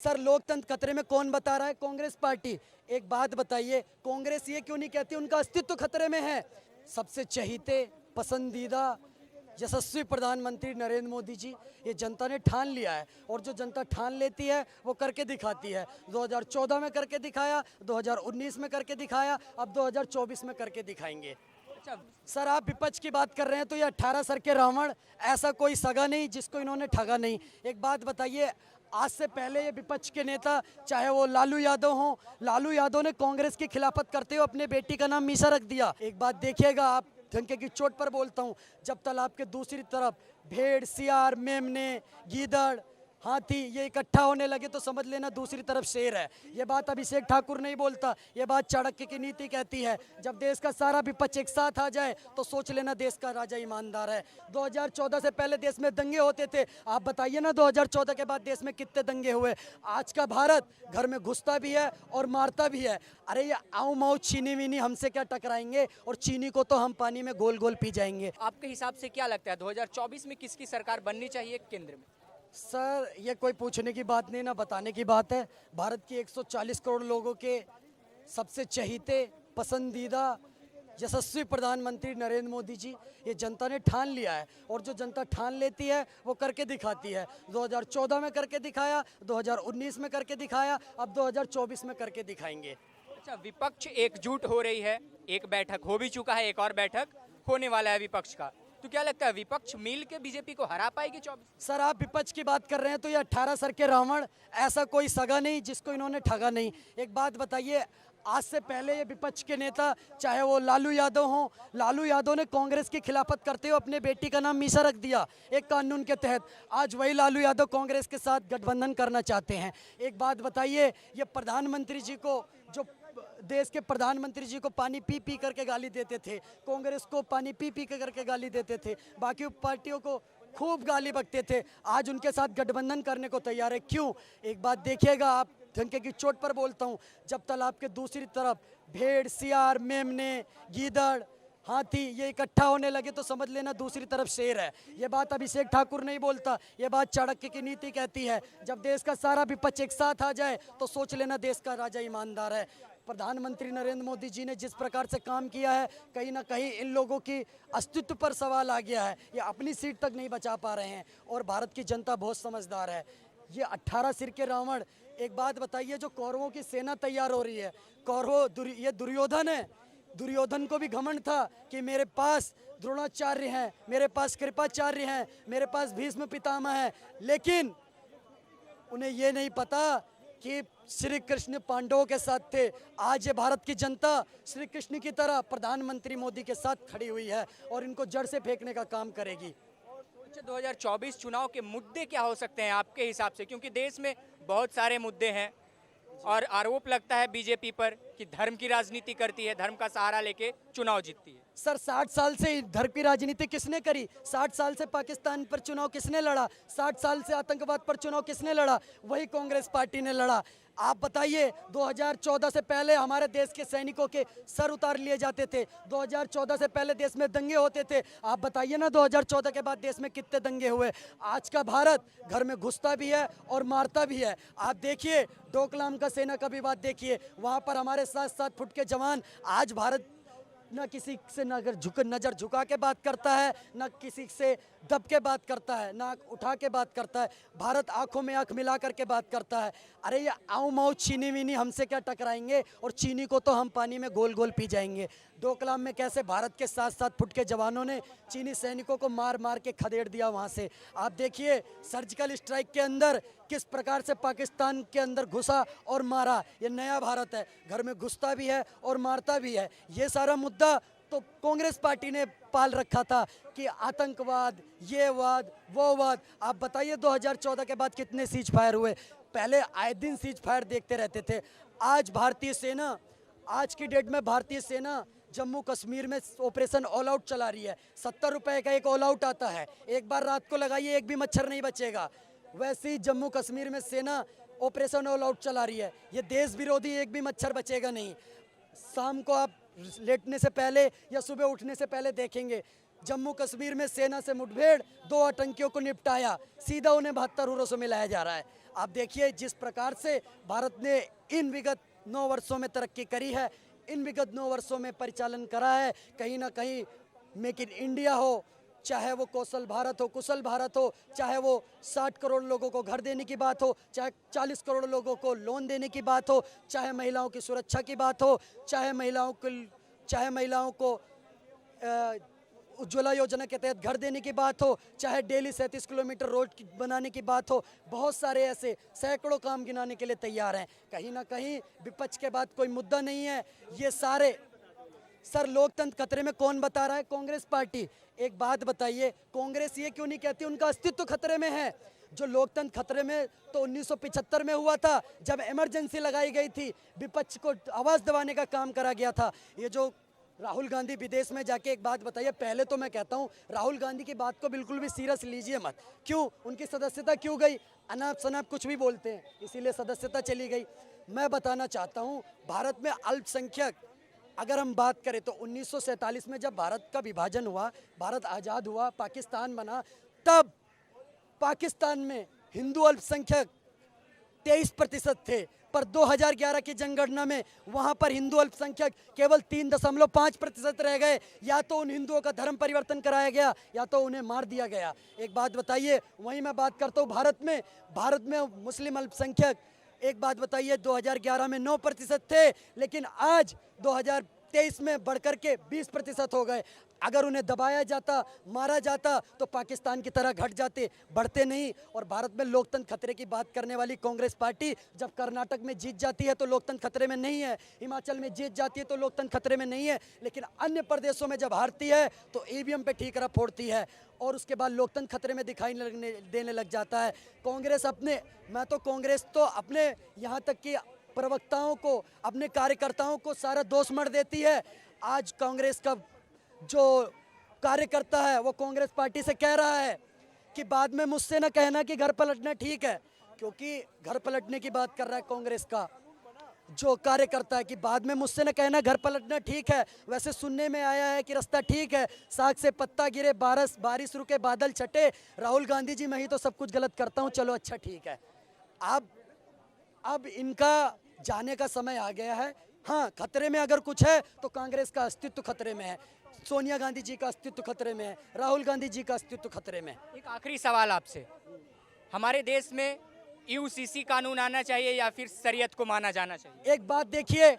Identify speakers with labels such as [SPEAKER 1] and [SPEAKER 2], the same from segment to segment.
[SPEAKER 1] Sir लोकतंत्र खतरे में कौन बता रहा है? कांग्रेस पार्टी। एक बात बताइए, कांग्रेस ये क्यों नहीं कहती उनका अस्तित्व खतरे में है? सबसे चहीते पसंदीदा यशस्वी प्रधानमंत्री नरेंद्र मोदी जी, ये जनता ने ठान लिया है और जो जनता ठान लेती है वो करके दिखाती है। 2014 में करके दिखाया, 2019 में करके दिखाया, अब 2024 में करके दिखाएंगे।
[SPEAKER 2] अच्छा,
[SPEAKER 1] सर आप विपक्ष की बात कर रहे हैं तो ये 18 सर के रावण, ऐसा कोई सगा नहीं जिसको इन्होंने ठगा नहीं। एक बात बताइए, आज से पहले ये विपक्ष के नेता चाहे वो लालू यादव हों, लालू यादव ने कांग्रेस की खिलाफत करते हुए अपने बेटी का नाम मीसा रख दिया। एक बात देखिएगा, आप डंके की चोट पर बोलता हूँ, जब तालाब के दूसरी तरफ भेड़, सियार, मेमने, गीदड़, हाथी ये इकट्ठा होने लगे तो समझ लेना दूसरी तरफ शेर है। ये बात अभिषेक ठाकुर नहीं बोलता, ये बात चाणक्य की नीति कहती है। जब देश का सारा विपक्ष एक साथ आ जाए तो सोच लेना देश का राजा ईमानदार है। 2014 से पहले देश में दंगे होते थे, आप बताइए ना 2014 के बाद देश में कितने दंगे हुए? आज का भारत घर में घुसता भी है और मारता भी है। अरे ये आऊ माऊ चीनी वीनी हमसे क्या टकराएंगे, और चीनी को तो हम पानी में गोल गोल पी जाएंगे।
[SPEAKER 2] आपके हिसाब से क्या लगता है 2024 में किसकी सरकार बननी चाहिए केंद्र में?
[SPEAKER 1] सर ये कोई पूछने की बात नहीं ना बताने की बात है। भारत की 140 करोड़ लोगों के सबसे चहीते पसंदीदा यशस्वी प्रधानमंत्री नरेंद्र मोदी जी, ये जनता ने ठान लिया है और जो जनता ठान लेती है वो करके दिखाती है। 2014 में करके दिखाया, 2019 में करके दिखाया, अब 2024 में करके दिखाएंगे।
[SPEAKER 2] अच्छा, विपक्ष एकजुट हो रही है, एक बैठक हो भी चुका है, एक और बैठक होने वाला है विपक्ष का, तो क्या लगता है विपक्ष मिल के बीजेपी को हरा पाएगी 24?
[SPEAKER 1] सर आप विपक्ष की बात कर रहे हैं तो ये 18 सर के रावण, ऐसा कोई सगा नहीं जिसको इन्होंने ठगा नहीं। एक बात बताइए, आज से पहले ये विपक्ष के नेता चाहे वो लालू यादव हों, लालू यादव ने कांग्रेस की खिलाफत करते हुए अपने बेटी का नाम मीसा रख दिया एक कानून के तहत। आज वही लालू यादव कांग्रेस के साथ गठबंधन करना चाहते हैं। एक बात बताइए, ये प्रधानमंत्री जी को, जो देश के प्रधानमंत्री जी को पानी पी पी करके गाली देते थे, कांग्रेस को पानी पी पी करके गाली देते थे, बाकी पार्टियों को खूब गाली बकते थे, आज उनके साथ गठबंधन करने को तैयार है। क्यों? एक बात देखिएगा, आप डंके की चोट पर बोलता हूँ, जब तालाब के दूसरी तरफ भेड़, सियार, मेमने, गीदड़, हाथी ये इकट्ठा होने लगे तो समझ लेना दूसरी तरफ शेर है। ये बात अभिषेक ठाकुर नहीं बोलता, ये बात चाणक्य की नीति कहती है। जब देश का सारा विपक्ष एक साथ आ जाए तो सोच लेना देश का राजा ईमानदार है। प्रधानमंत्री नरेंद्र मोदी जी ने जिस प्रकार से काम किया है, कहीं ना कहीं इन लोगों की अस्तित्व पर सवाल आ गया है। ये अपनी सीट तक नहीं बचा पा रहे हैं और भारत की जनता बहुत समझदार है। ये 18 सिर के रावण, एक बात बताइए, जो कौरवों की सेना तैयार हो रही है, ये दुर्योधन है। दुर्योधन को भी घमंड था कि मेरे पास द्रोणाचार्य हैं, मेरे पास कृपाचार्य हैं, मेरे पास भीष्म पितामह है, लेकिन उन्हें ये नहीं पता कि श्री कृष्ण पांडवों के साथ थे। आज ये भारत की जनता श्री कृष्ण की तरह प्रधानमंत्री मोदी के साथ खड़ी हुई है और इनको जड़ से फेंकने का काम करेगी।
[SPEAKER 2] अच्छा, 2024 चुनाव के मुद्दे क्या हो सकते हैं आपके हिसाब से, क्योंकि देश में बहुत सारे मुद्दे हैं और आरोप लगता है बीजेपी पर कि धर्म की राजनीति करती है, धर्म का सहारा लेके चुनाव जीतती है।
[SPEAKER 1] सर 60 साल से धर्म की राजनीति किसने करी? 60 साल से पाकिस्तान पर चुनाव किसने लड़ा? 60 साल से आतंकवाद पर चुनाव किसने लड़ा? वही कांग्रेस पार्टी ने लड़ा। आप बताइए, 2014 से पहले हमारे देश के सैनिकों के सर उतार लिए जाते थे, 2014 से पहले देश में दंगे होते थे, आप बताइए ना 2014 के बाद देश में कितने दंगे हुए? आज का भारत घर में घुसता भी है और मारता भी है। आप देखिए डोकलाम का सेना का विवाद देखिए, वहाँ पर हमारे 7-7 फुट के जवान, आज भारत न किसी से नज़र झुका के बात करता है, न किसी से दब के बात करता है, ना उठा के बात करता है। भारत आंखों में आंख मिला करके बात करता है। अरे ये आऊ माऊ चीनी वीनी हमसे क्या टकराएंगे, और चीनी को तो हम पानी में गोल गोल पी जाएंगे। डोकलाम में कैसे भारत के 7-7 फुट के जवानों ने चीनी सैनिकों को मार मार के खदेड़ दिया वहाँ से। आप देखिए सर्जिकल स्ट्राइक के अंदर किस प्रकार से पाकिस्तान के अंदर घुसा और मारा। ये नया भारत है, घर में घुसता भी है और मारता भी है। ये सारा मुद्दा तो कांग्रेस पार्टी ने पाल रखा था कि आतंकवाद, ये वाद, वो वाद। आप बताइए 2014 के बाद कितने सीज फायर हुए? पहले आए दिन सीज फायर देखते रहते थे। आज भारतीय सेना, आज की डेट में भारतीय सेना जम्मू कश्मीर में ऑपरेशन ऑल आउट चला रही है। 70 रुपए का एक ऑल आउट आता है, एक बार रात को लगाइए, एक भी मच्छर नहीं बचेगा। वैसे ही जम्मू कश्मीर में सेना ऑपरेशन ऑल आउट चला रही है। ये देश विरोधी, एक भी मच्छर बचेगा नहीं। शाम को आप लेटने से पहले या सुबह उठने से पहले देखेंगे जम्मू कश्मीर में सेना से मुठभेड़, 2 आतंकियों को निपटाया, सीधा उन्हें 72 हुर्रों में लाया जा रहा है। आप देखिए जिस प्रकार से भारत ने इन विगत 9 वर्षों में तरक्की करी है, इन विगत 9 वर्षों में परिचालन करा है, कहीं ना कहीं मेक इन इंडिया हो, चाहे वो कौशल भारत हो, कुशल भारत हो, चाहे वो 60 करोड़ लोगों को घर देने की बात हो, चाहे 40 करोड़ लोगों को लोन देने की बात हो, चाहे महिलाओं की सुरक्षा की बात हो, चाहे महिलाओं को उज्ज्वला योजना के तहत घर देने की बात हो, चाहे डेली 37 किलोमीटर रोड बनाने की बात हो, बहुत सारे ऐसे सैकड़ों काम गिनाने के लिए तैयार हैं। कहीं ना कहीं विपक्ष के बाद कोई मुद्दा नहीं है। ये सारे सर लोकतंत्र खतरे में कौन बता रहा है? कांग्रेस पार्टी। एक बात बताइए, कांग्रेस ये क्यों नहीं कहती उनका अस्तित्व खतरे में है? जो लोकतंत्र खतरे में तो 1975 में हुआ था, जब इमरजेंसी लगाई गई थी, विपक्ष को आवाज़ दबाने का काम करा गया था। ये जो राहुल गांधी विदेश में जाके, एक बात बताइए, पहले तो मैं कहता हूँ राहुल गांधी की बात को बिल्कुल भी सीरियस लीजिए मत। क्यों? उनकी सदस्यता क्यों गई? अनाप शनाप कुछ भी बोलते हैं, इसीलिए सदस्यता चली गई। मैं बताना चाहता हूँ, भारत में अल्पसंख्यक अगर हम बात करें तो 1947 में जब भारत का विभाजन हुआ, भारत आज़ाद हुआ, पाकिस्तान बना, तब पाकिस्तान में हिंदू अल्पसंख्यक 23% थे, पर 2011 की जनगणना में वहां पर हिंदू अल्पसंख्यक केवल 3.5% रह गए। या तो उन हिंदुओं का धर्म परिवर्तन कराया गया या तो उन्हें मार दिया गया। एक बात बताइए, वहीं मैं बात करता हूँ भारत में मुस्लिम अल्पसंख्यक, एक बात बताइए, 2011 में 9% थे, लेकिन आज 2023 में बढ़कर के 20% हो गए। अगर उन्हें दबाया जाता, मारा जाता तो पाकिस्तान की तरह घट जाते, बढ़ते नहीं। और भारत में लोकतंत्र खतरे की बात करने वाली कांग्रेस पार्टी जब कर्नाटक में जीत जाती है तो लोकतंत्र खतरे में नहीं है, हिमाचल में जीत जाती है तो लोकतंत्र खतरे में नहीं है, लेकिन अन्य प्रदेशों में जब हारती है तो ईवीएम पे ठीकरा फोड़ती है और उसके बाद लोकतंत्र खतरे में दिखाई देने लग जाता है। कांग्रेस कांग्रेस तो अपने यहाँ तक कि प्रवक्ताओं को, अपने कार्यकर्ताओं को सारा दोष मढ़ देती है। आज कांग्रेस का जो कार्यकर्ता है वो कांग्रेस पार्टी से कह रहा है कि बाद में मुझसे ना कहना कि घर पलटना ठीक है, क्योंकि घर पलटने की बात कर रहा है कांग्रेस का जो कार्यकर्ता है कि बाद में मुझसे ना कहना घर पलटना ठीक है। वैसे सुनने में आया है कि रास्ता ठीक है, साग से पत्ता गिरे, बारिश रुके, बादल छटे, राहुल गांधी जी मैं ही तो सब कुछ गलत करता हूँ, चलो अच्छा ठीक है। अब इनका जाने का समय आ गया है। हाँ, खतरे में अगर कुछ है तो कांग्रेस का अस्तित्व खतरे में है, सोनिया गांधी जी का अस्तित्व खतरे में है, राहुल गांधी जी का अस्तित्व खतरे में है।
[SPEAKER 2] एक आखिरी सवाल आपसे, हमारे देश में यूसीसी कानून आना चाहिए या फिर शरीयत को माना जाना चाहिए?
[SPEAKER 1] एक बात देखिए,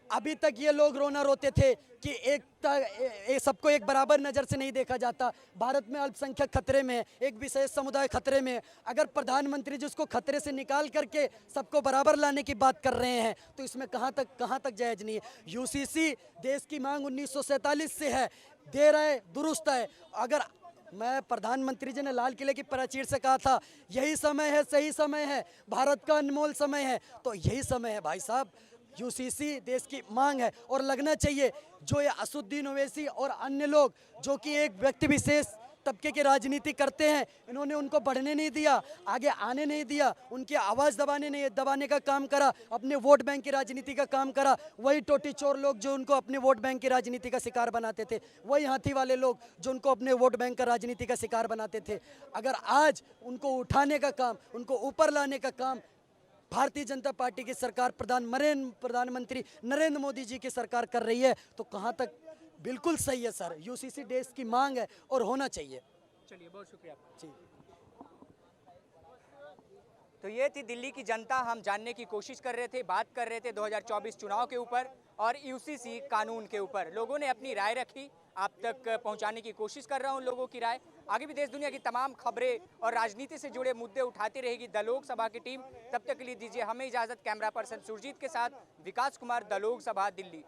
[SPEAKER 1] अभी तक ये लोग रोना रोते थे कि सबको एक बराबर नज़र से नहीं देखा जाता। भारत में अल्पसंख्यक खतरे में है, एक विशेष समुदाय खतरे में है। अगर प्रधानमंत्री जी उसको खतरे से निकाल करके सबको बराबर लाने की बात कर रहे हैं तो इसमें कहाँ तक जायज़ नहीं है। यूसीसी देश की मांग 1947 से है, दे रहा है, दुरुस्त है। अगर मैं प्रधानमंत्री जी ने लाल किले की प्राचीर से कहा था यही समय है, सही समय है, भारत का अनमोल समय है, तो यही समय है भाई साहब। यूसीसी देश की मांग है और लगना चाहिए। जो ये असुद्दीन ओवैसी और अन्य लोग जो कि एक व्यक्ति विशेष तबके की राजनीति करते हैं, इन्होंने उनको बढ़ने नहीं दिया, आगे आने नहीं दिया, उनकी आवाज़ दबाने का काम करा, अपने वोट बैंक की राजनीति का काम करा। वही टोटी चोर लोग जो उनको अपने वोट बैंक की राजनीति का शिकार बनाते थे, वही हाथी वाले लोग जो उनको अपने वोट बैंक का राजनीति का शिकार बनाते थे, अगर आज उनको उठाने का काम, उनको ऊपर लाने का काम भारतीय जनता पार्टी की सरकार, प्रधानमंत्री नरेंद्र मोदी जी की सरकार कर रही है, तो कहाँ तक बिल्कुल सही है सर। यूसीसी देश की मांग है और होना चाहिए।
[SPEAKER 2] चलिए, बहुत शुक्रिया आपका।
[SPEAKER 1] जी,
[SPEAKER 2] तो ये थी दिल्ली की जनता। हम जानने की कोशिश कर रहे थे, बात कर रहे थे 2024 चुनाव के ऊपर और यूसीसी कानून के ऊपर। लोगों ने अपनी राय रखी, आप तक पहुंचाने की कोशिश कर रहा हूं लोगों की राय। आगे भी देश दुनिया की तमाम खबरें और राजनीति से जुड़े मुद्दे उठाती रहेगी द लोकसभा की टीम। तब तक के लिए दीजिए हमें इजाजत। कैमरा पर्सन सुरजीत के साथ विकास कुमार, द लोकसभा, दिल्ली।